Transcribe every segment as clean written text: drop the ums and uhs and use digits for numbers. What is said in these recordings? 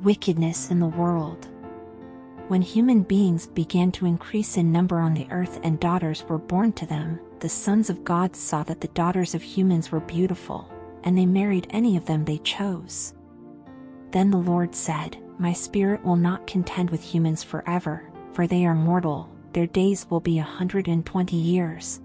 Wickedness in the world. When human beings began to increase in number on the earth and daughters were born to them, the sons of God saw that the daughters of humans were beautiful, and they married any of them they chose. Then the Lord said, "My spirit will not contend with humans forever, for they are mortal, their days will be 120 years.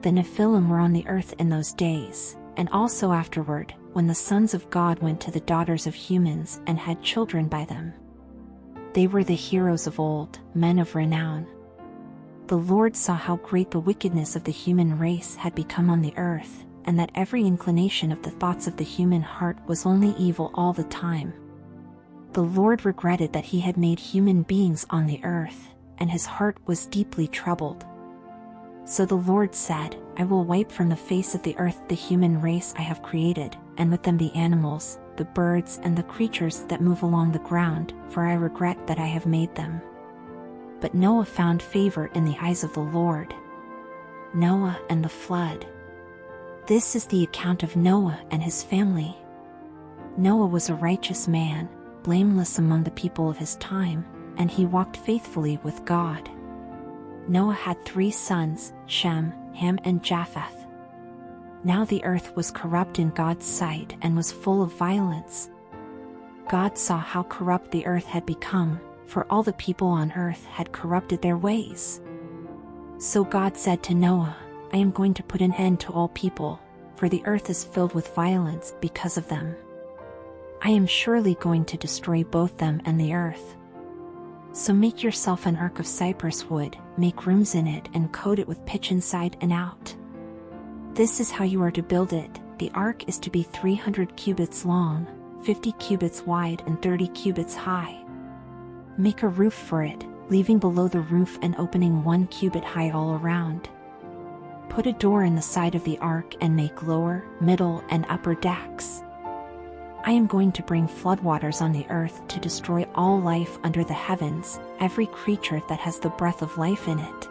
The Nephilim were on the earth in those days, and also afterward, when the sons of God went to the daughters of humans and had children by them. They were the heroes of old, men of renown. The Lord saw how great the wickedness of the human race had become on the earth, and that every inclination of the thoughts of the human heart was only evil all the time. The Lord regretted that he had made human beings on the earth, and his heart was deeply troubled. So the Lord said, I will wipe from the face of the earth the human race I have created, and with them the animals, the birds and the creatures that move along the ground, for I regret that I have made them. But Noah found favor in the eyes of the Lord. Noah and the flood. This is the account of Noah and his family. Noah was a righteous man, blameless among the people of his time, and he walked faithfully with God. Noah had 3 sons, Shem, Ham and Japheth. Now the earth was corrupt in God's sight and was full of violence. God saw how corrupt the earth had become, for all the people on earth had corrupted their ways. So God said to Noah, I am going to put an end to all people, for the earth is filled with violence because of them. I am surely going to destroy both them and the earth. So make yourself an ark of cypress wood, make rooms in it and coat it with pitch inside and out. This is how you are to build it. The ark is to be 300 cubits long, 50 cubits wide and 30 cubits high. Make a roof for it, leaving below the roof an opening 1 cubit high all around. Put a door in the side of the ark and make lower, middle and upper decks. I am going to bring floodwaters on the earth to destroy all life under the heavens, every creature that has the breath of life in it.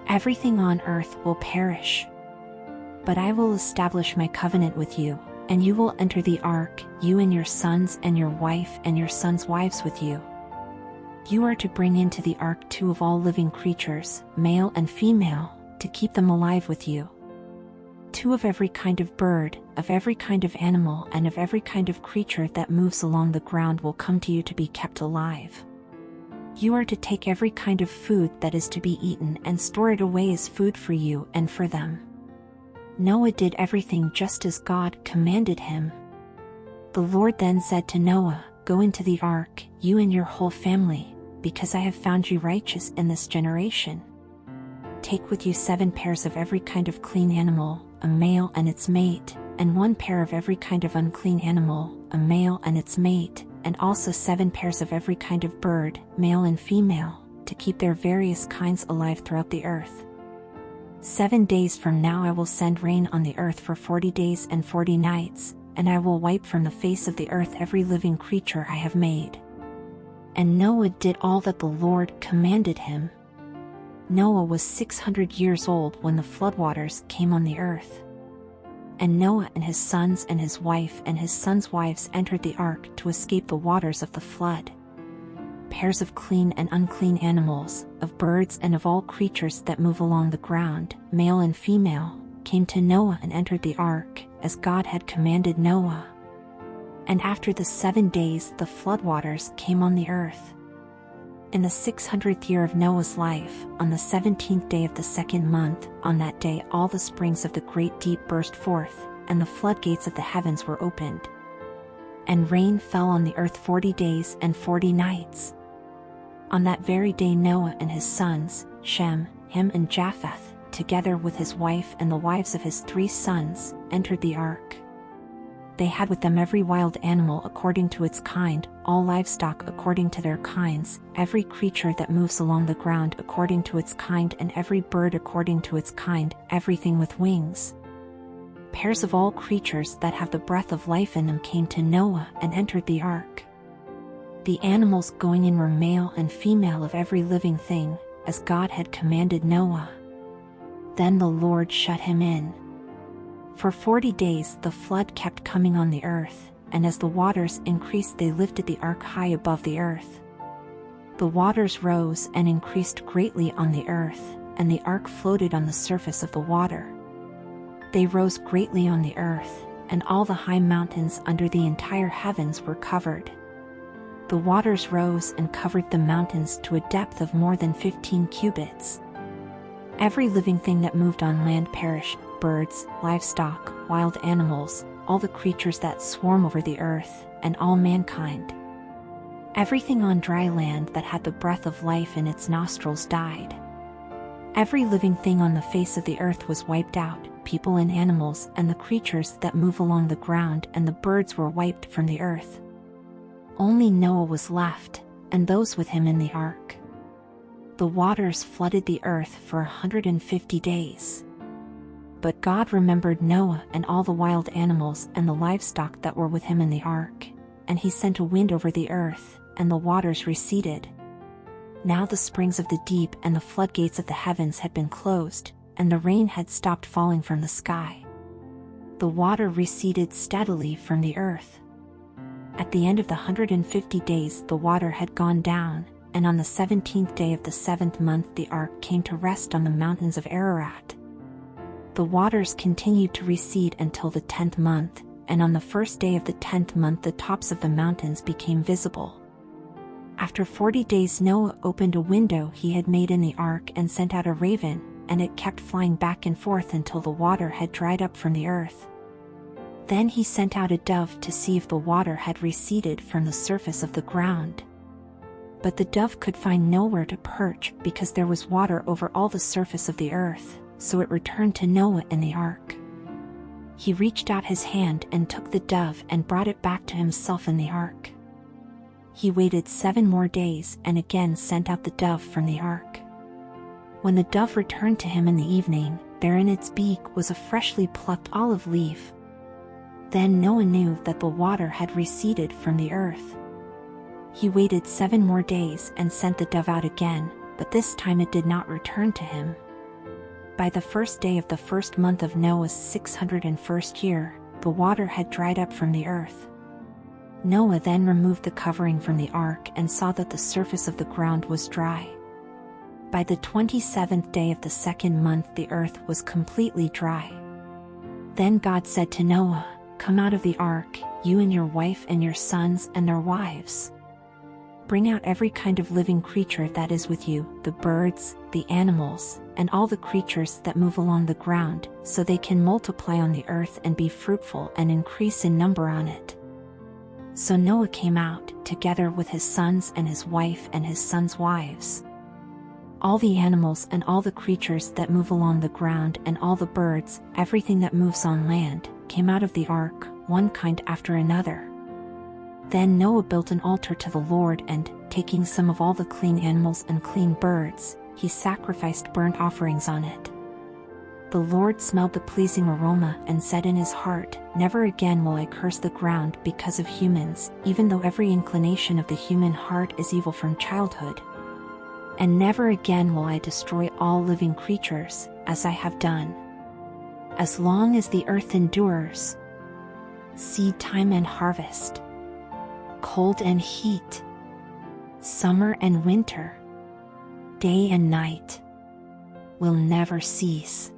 Everything on earth will perish. But I will establish my covenant with you, and you will enter the ark, you and your sons and your wife and your sons' wives with you. You are to bring into the ark 2 of all living creatures, male and female, to keep them alive with you. 2 of every kind of bird, of every kind of animal and of every kind of creature that moves along the ground will come to you to be kept alive. You are to take every kind of food that is to be eaten and store it away as food for you and for them. Noah did everything just as God commanded him. The Lord then said to Noah, Go into the ark, you and your whole family, because I have found you righteous in this generation. Take with you 7 pairs of every kind of clean animal, a male and its mate, and 1 pair of every kind of unclean animal, a male and its mate, and also 7 pairs of every kind of bird, male and female, to keep their various kinds alive throughout the earth. 7 days from now I will send rain on the earth for 40 days and 40 nights, and I will wipe from the face of the earth every living creature I have made. And Noah did all that the Lord commanded him. Noah was 600 years old when the floodwaters came on the earth. And Noah and his sons and his wife and his sons' wives entered the ark to escape the waters of the flood. Pairs of clean and unclean animals, of birds and of all creatures that move along the ground, male and female, came to Noah and entered the ark, as God had commanded Noah. And after the 7 days the floodwaters came on the earth. In the 600th year of Noah's life, on the 17th day of the 2nd month, on that day all the springs of the great deep burst forth, and the floodgates of the heavens were opened. And rain fell on the earth 40 days and 40 nights. On that very day Noah and his sons, Shem, Ham and Japheth, together with his wife and the wives of his 3 sons, entered the ark. They had with them every wild animal according to its kind, all livestock according to their kinds, every creature that moves along the ground according to its kind and every bird according to its kind, everything with wings. Pairs of all creatures that have the breath of life in them came to Noah and entered the ark. The animals going in were male and female of every living thing, as God had commanded Noah. Then the Lord shut him in. For 40 days the flood kept coming on the earth, and as the waters increased they lifted the ark high above the earth. The waters rose and increased greatly on the earth, and the ark floated on the surface of the water. They rose greatly on the earth, and all the high mountains under the entire heavens were covered. The waters rose and covered the mountains to a depth of more than 15 cubits. Every living thing that moved on land perished: birds, livestock, wild animals, all the creatures that swarm over the earth, and all mankind. Everything on dry land that had the breath of life in its nostrils died. Every living thing on the face of the earth was wiped out: people and animals and the creatures that move along the ground, and the birds were wiped from the earth. Only Noah was left, and those with him in the ark. The waters flooded the earth for 150 days. But God remembered Noah and all the wild animals and the livestock that were with him in the ark, and he sent a wind over the earth, and the waters receded. Now the springs of the deep and the floodgates of the heavens had been closed, and the rain had stopped falling from the sky. The water receded steadily from the earth. At the end of the 150 days the water had gone down, and on the 17th day of the 7th month the ark came to rest on the mountains of Ararat. The waters continued to recede until the 10th month, and on the first day of the 10th month the tops of the mountains became visible. After 40 days Noah opened a window he had made in the ark and sent out a raven, and it kept flying back and forth until the water had dried up from the earth. Then he sent out a dove to see if the water had receded from the surface of the ground. But the dove could find nowhere to perch because there was water over all the surface of the earth, so it returned to Noah in the ark. He reached out his hand and took the dove and brought it back to himself in the ark. He waited 7 more days and again sent out the dove from the ark. When the dove returned to him in the evening, there in its beak was a freshly plucked olive leaf. Then Noah knew that the water had receded from the earth. He waited 7 more days and sent the dove out again, but this time it did not return to him. By the first day of the first month of Noah's 601st year, the water had dried up from the earth. Noah then removed the covering from the ark and saw that the surface of the ground was dry. By the 27th day of the 2nd month the earth was completely dry. Then God said to Noah, "Come out of the ark, you and your wife and your sons and their wives. Bring out every kind of living creature that is with you, the birds, the animals, and all the creatures that move along the ground, so they can multiply on the earth and be fruitful and increase in number on it." So Noah came out, together with his sons and his wife and his sons' wives. All the animals and all the creatures that move along the ground and all the birds, everything that moves on land, came out of the ark, one kind after another. Then Noah built an altar to the Lord and, taking some of all the clean animals and clean birds, he sacrificed burnt offerings on it. The Lord smelled the pleasing aroma and said in his heart, "Never again will I curse the ground because of humans, even though every inclination of the human heart is evil from childhood. And never again will I destroy all living creatures, as I have done. As long as the earth endures, seed time and harvest, cold and heat, summer and winter, day and night, will never cease."